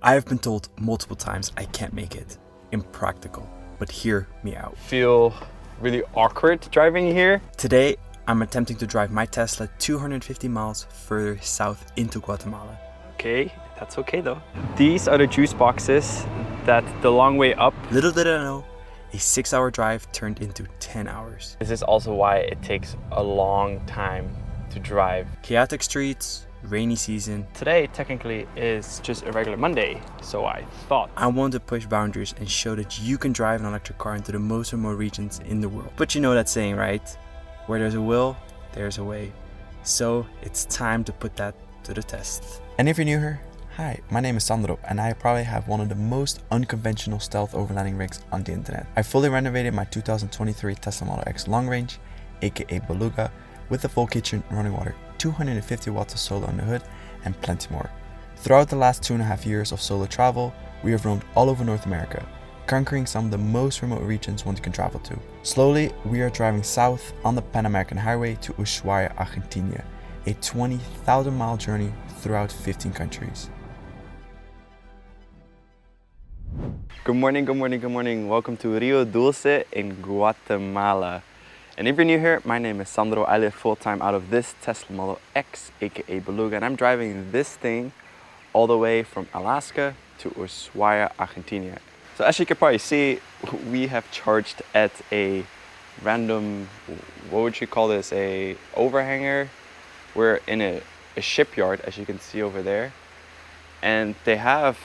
I have been told multiple times I can't make it. Impractical. But hear me out. Feel really awkward driving here. Today, I'm attempting to drive my Tesla 250 miles further south into Guatemala. Okay, that's okay though. These are the juice boxes that the long way up. Little did I know, a 6-hour drive turned into 10 hours. This is also why it takes a long time to drive. Chaotic streets, rainy season. Today technically is just a regular Monday, so I thought I wanted to push boundaries and show that you can drive an electric car into the most remote regions in the world. But you know that saying, right? Where there's a will, there's a way. So it's time to put that to the test. And if you're new here, hi, my name is Sandro and I probably have one of the most unconventional stealth overlanding rigs on the internet. I fully renovated my 2023 Tesla Model X long range, aka Beluga, with a full kitchen, running water, 250 watts of solar on the hood, and plenty more. Throughout the last 2.5 years of solo travel, we have roamed all over North America, conquering some of the most remote regions one can travel to. Slowly, we are driving south on the Pan American Highway to Ushuaia, Argentina, a 20,000 mile journey throughout 15 countries. Good morning, good morning, good morning. Welcome to Rio Dulce in Guatemala. And if you're new here, my name is Sandro. I live full-time out of this Tesla Model X, aka Beluga, and I'm driving this thing all the way from Alaska to Ushuaia, Argentina. So as you can probably see, we have charged at a random, what would you call this, a overhanger. We're in a shipyard, as you can see over there, and they have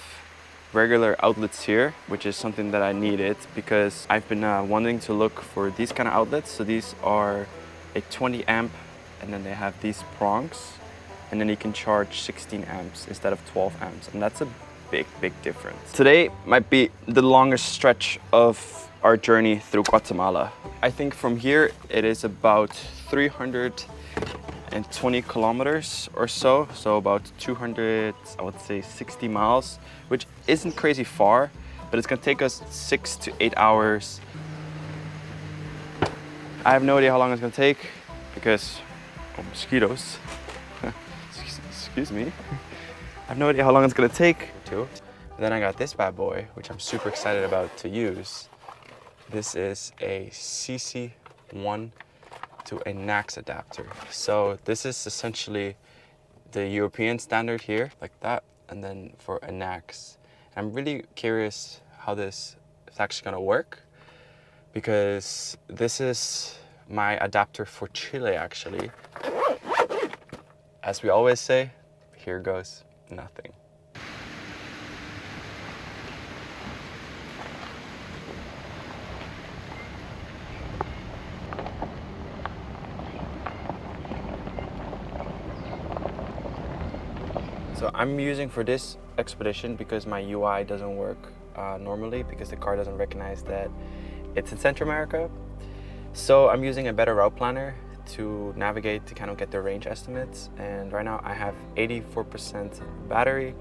regular outlets here, which is something that I needed because I've been wanting to look for these kind of outlets. So these are a 20 amp, and then they have these prongs, and then you can charge 16 amps instead of 12 amps, and that's a big difference. Today might be the longest stretch of our journey through Guatemala. I think from here it is about 320 kilometers or so, so about 200, I would say 60 miles, which isn't crazy far, but it's gonna take us 6 to 8 hours. I have no idea how long it's gonna take because mosquitoes. Excuse me. I have no idea how long it's gonna take. Then I got this bad boy, which I'm super excited about to use. This is a CC1 to a NACS adapter. So this is essentially the European standard here, like that, and then for a NACS. I'm really curious how this is actually gonna work, because this is my adapter for Chile actually. As we always say, here goes nothing. So I'm using for this expedition because my UI doesn't work normally because the car doesn't recognize that it's in Central America. So I'm using a better route planner to navigate to kind of get the range estimates. And right now I have 84% battery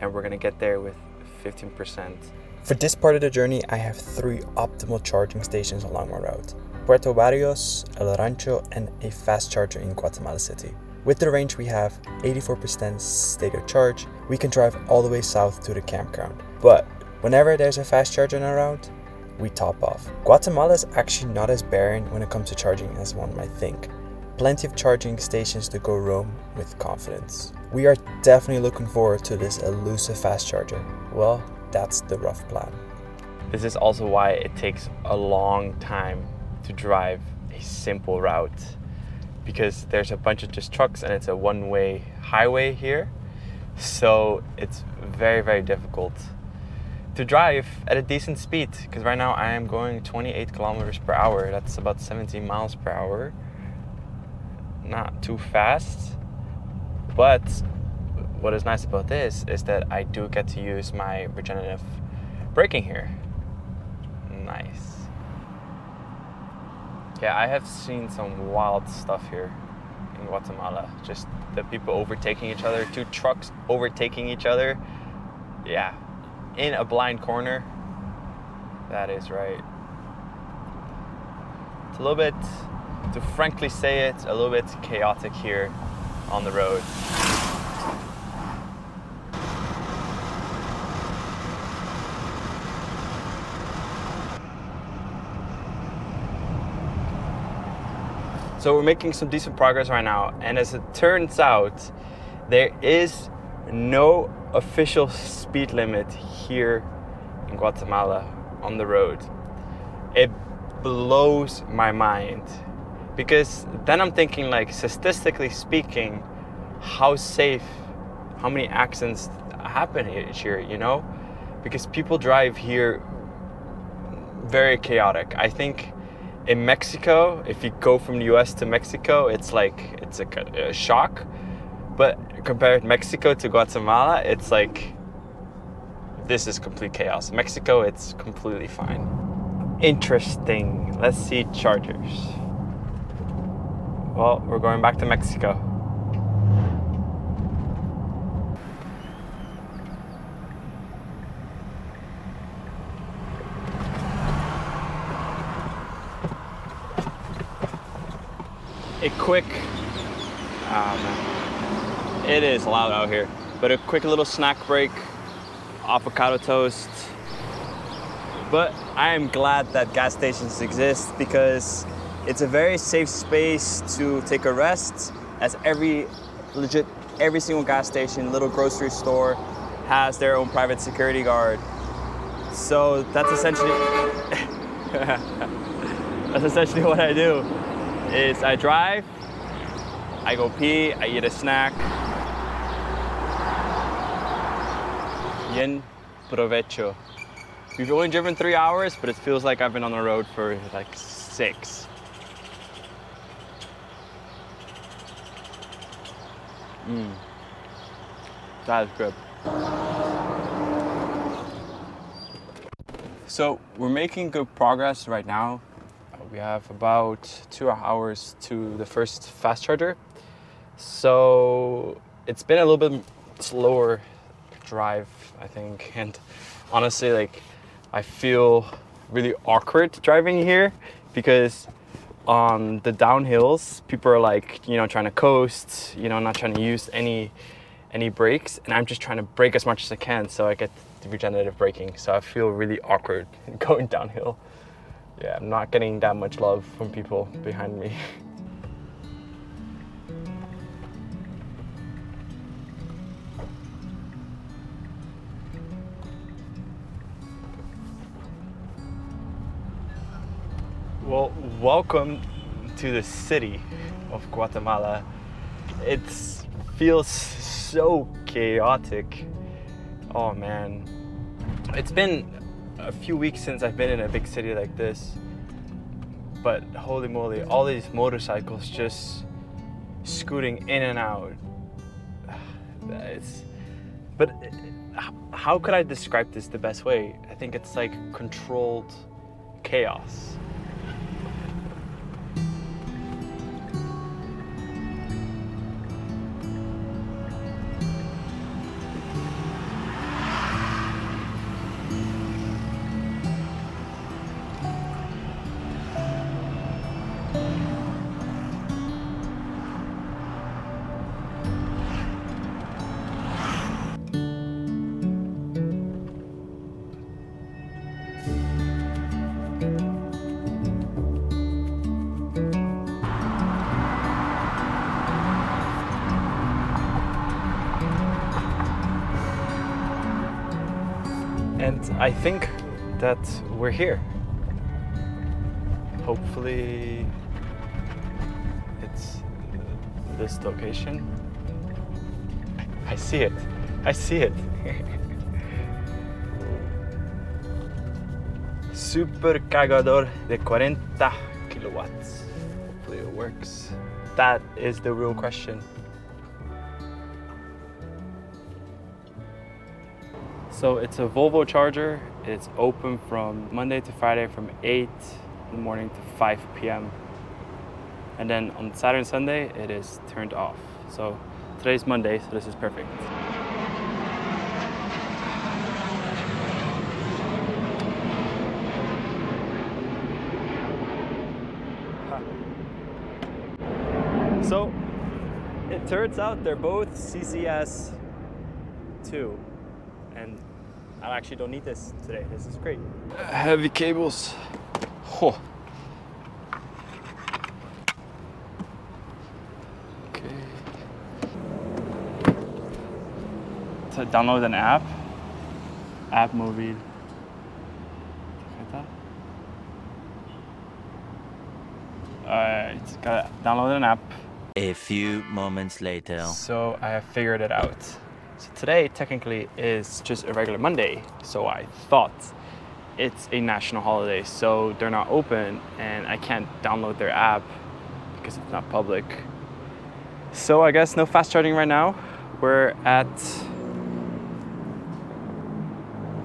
and we're gonna get there with 15%. For this part of the journey, I have 3 optimal charging stations along my route: Puerto Barrios, El Rancho, and a fast charger in Guatemala City. With the range we have, 84% state of charge, we can drive all the way south to the campground. But whenever there's a fast charger on our route, we top off. Guatemala is actually not as barren when it comes to charging as one might think. Plenty of charging stations to go roam with confidence. We are definitely looking forward to this elusive fast charger. Well, that's the rough plan. This is also why it takes a long time to drive a simple route, because there's a bunch of just trucks and it's a one-way highway here. So it's very difficult to drive at a decent speed, because right now I am going 28 kilometers per hour. That's about 17 miles per hour. Not too fast, but what is nice about this is that I do get to use my regenerative braking here. Nice. Yeah, I have seen some wild stuff here in Guatemala. Just the people overtaking each other, 2 trucks overtaking each other. Yeah, in a blind corner. That is right. It's a little bit, to frankly say it, a little bit chaotic here on the road. So we're making some decent progress right now, and as it turns out, there is no official speed limit here in Guatemala on the road. It blows my mind, because then I'm thinking, like, statistically speaking, how many accidents happen each year, you know? Because people drive here very chaotic. I think in Mexico, if you go from the US to Mexico, it's like a shock. But compared Mexico to Guatemala, it's like, this is complete chaos. Mexico, it's completely fine. Interesting. Let's see chargers. Well, we're going back to Mexico. A quick, it is loud out here, but a quick little snack break, avocado toast. But I am glad that gas stations exist, because it's a very safe space to take a rest, as every single gas station, little grocery store has their own private security guard. So that's essentially, what I do. Is I drive, I go pee, I eat a snack. Bien provecho. We've only driven 3 hours, but it feels like I've been on the road for like 6. That's good. So we're making good progress right now. We have about 2 hours to the first fast charger. So it's been a little bit slower drive, I think. And honestly, like, I feel really awkward driving here, because on the downhills, people are like, you know, trying to coast, you know, not trying to use any brakes. And I'm just trying to brake as much as I can, so I get the regenerative braking. So I feel really awkward going downhill. Yeah, I'm not getting that much love from people behind me. Well, welcome to the city of Guatemala. It feels so chaotic. Oh man. It's been a few weeks since I've been in a big city like this, but holy moly, all these motorcycles just scooting in and out. But how could I describe this the best way? I think it's like controlled chaos. And I think that we're here. Hopefully it's this location. I see it. I see it. Super cargador de 40 kilowatts. Hopefully it works. That is the real question. So it's a Volvo charger. It's open from Monday to Friday from 8 in the morning to 5 p.m. And then on Saturday and Sunday, it is turned off. So today's Monday, so this is perfect. So it turns out they're both CCS 2. And I actually don't need this today. This is great. Heavy cables. Oh. download an app. App movie. Alright, gotta download an app. A few moments later. So I have figured it out. So today technically is just a regular Monday. So I thought it's a national holiday. So they're not open and I can't download their app because it's not public. So I guess no fast charging right now. We're at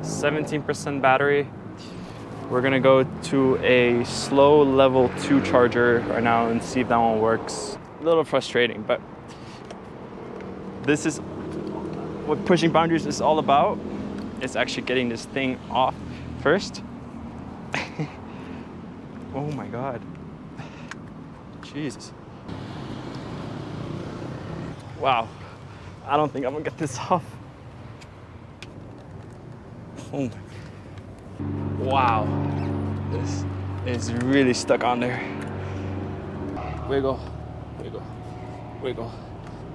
17% battery. We're gonna go to a slow level 2 charger right now and see if that one works. A little frustrating, but this is what pushing boundaries is all about. It's actually getting this thing off first. Oh my God. Jesus. Wow. I don't think I'm gonna get this off. Oh my. Wow. This is really stuck on there. Wiggle, wiggle, wiggle,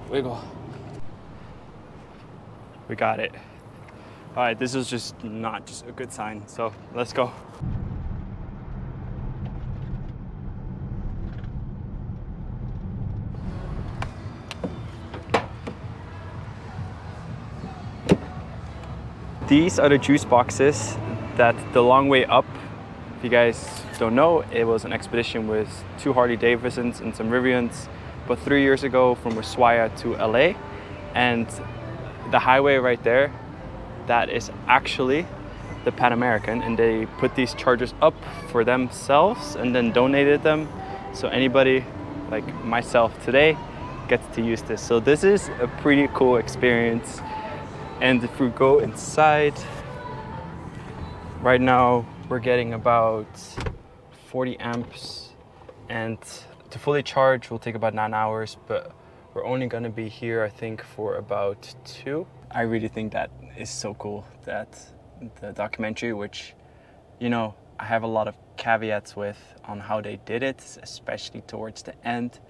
wiggle. We got it. All right, this is just not just a good sign. So let's go. These are the juice boxes that the long way up. If you guys don't know, it was an expedition with 2 Harley Davidsons and some Rivians, but 3 years ago from Ushuaia to LA. And the highway right there, that is actually the Pan American, and they put these chargers up for themselves and then donated them. So anybody like myself today gets to use this. So this is a pretty cool experience. And if we go inside, right now we're getting about 40 amps, and to fully charge will take about 9 hours, but we're only gonna be here I think for about 2. I really think that is so cool, that the documentary, which, you know, I have a lot of caveats with on how they did it, especially towards the end,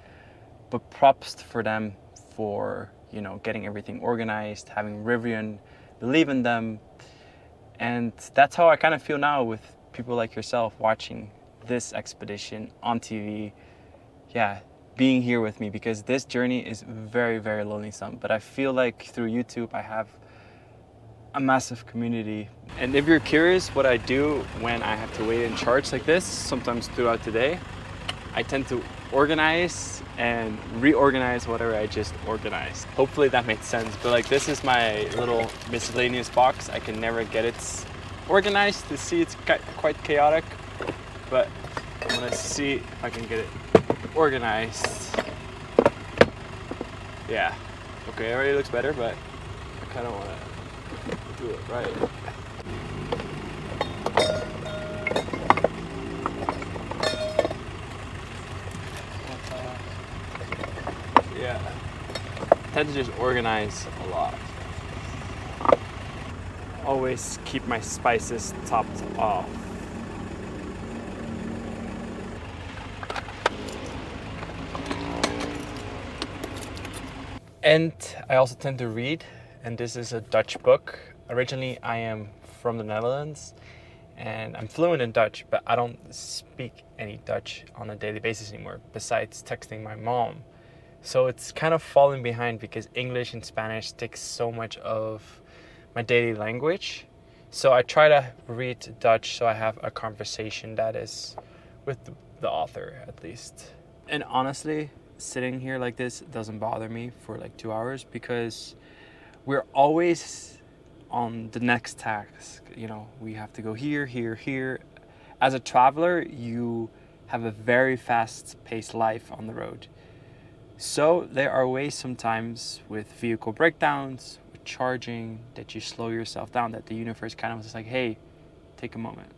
but props for them for, you know, getting everything organized, having Rivian believe in them. And that's how I kind of feel now with people like yourself watching this expedition on TV. Yeah, being here with me, because this journey is very, very lonesome. But I feel like through YouTube, I have a massive community. And if you're curious what I do when I have to wait in charge like this, sometimes throughout the day, I tend to organize and reorganize whatever I just organized. Hopefully that makes sense. But like, this is my little miscellaneous box. I can never get it organized. To see, it's quite chaotic, but I'm gonna see if I can get it organized. Yeah, okay, it already looks better, but I kind of want to do it right. Yeah, I tend to just organize a lot. Always keep my spices topped off. And I also tend to read, and this is a Dutch book. Originally, I am from the Netherlands, and I'm fluent in Dutch, but I don't speak any Dutch on a daily basis anymore, besides texting my mom. So it's kind of falling behind because English and Spanish takes so much of my daily language. So I try to read Dutch so I have a conversation that is with the author at least. And honestly, sitting here like this doesn't bother me for like 2 hours, because we're always on the next task. You know, we have to go here, here, here. As a traveler, you have a very fast-paced life on the road. So there are ways sometimes with vehicle breakdowns, with charging, that you slow yourself down, that the universe kind of is like, hey, take a moment.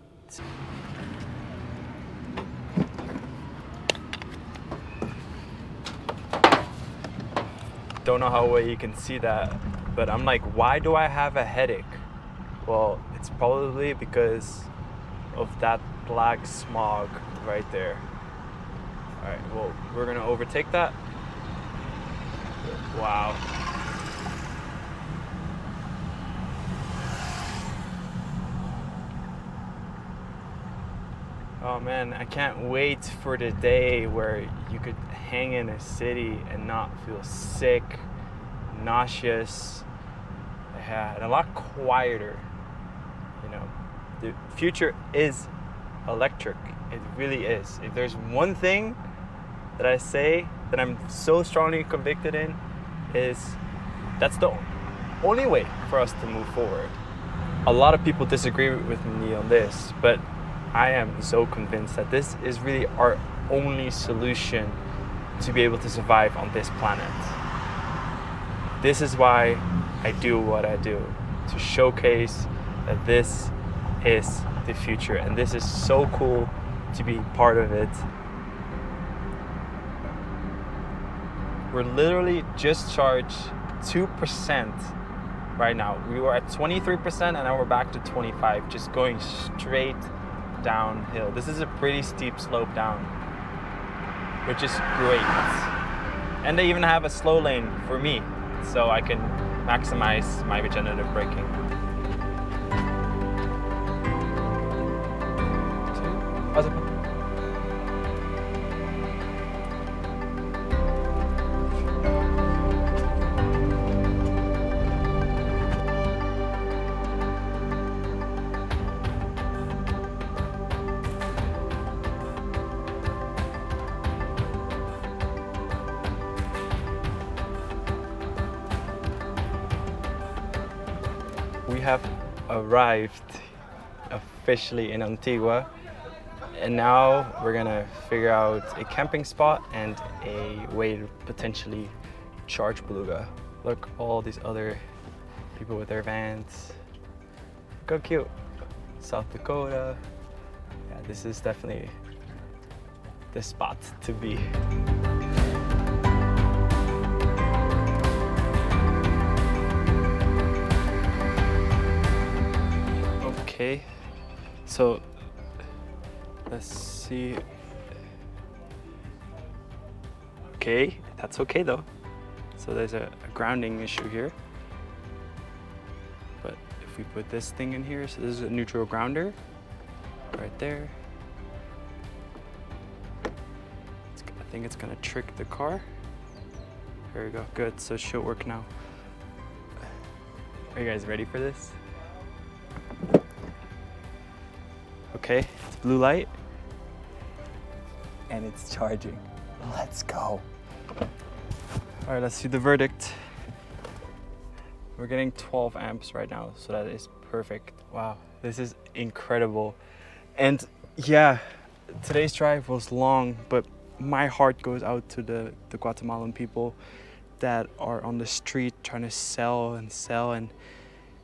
Don't know how well you can see that, but I'm like, why do I have a headache? Well, it's probably because of that black smog right there. All right, well, we're gonna overtake that. Wow. Oh man, I can't wait for the day where you could hang in a city and not feel sick, nauseous, and a lot quieter. You know, the future is electric. It really is. If there's one thing that I say that I'm so strongly convicted in, is that's the only way for us to move forward. A lot of people disagree with me on this, but I am so convinced that this is really our only solution to be able to survive on this planet. This is why I do what I do, to showcase that this is the future, and this is so cool to be part of it. We're literally just charged 2% right now. We were at 23% and now we're back to 25, just going straight downhill. This is a pretty steep slope down, which is great. And they even have a slow lane for me, so I can maximize my regenerative braking. We have arrived officially in Antigua, and now we're gonna figure out a camping spot and a way to potentially charge Beluga. Look, all these other people with their vans. Look how cute. South Dakota. Yeah, this is definitely the spot to be. Okay, so let's see. Okay, that's okay though. So there's a grounding issue here. But if we put this thing in here, so this is a neutral grounder right there. I think it's gonna trick the car. There we go, good, so it should work now. Are you guys ready for this? Okay, it's blue light, and it's charging. Let's go. All right, let's see the verdict. We're getting 12 amps right now, so that is perfect. Wow, this is incredible. And yeah, today's drive was long, but my heart goes out to the Guatemalan people that are on the street trying to sell and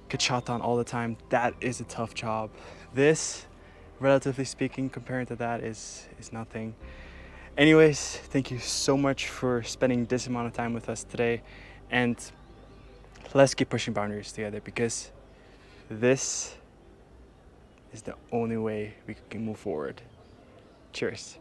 get shot on all the time. That is a tough job. This, relatively speaking, compared to that, is nothing. Anyways, thank you so much for spending this amount of time with us today, and let's keep pushing boundaries together, because this is the only way we can move forward. Cheers.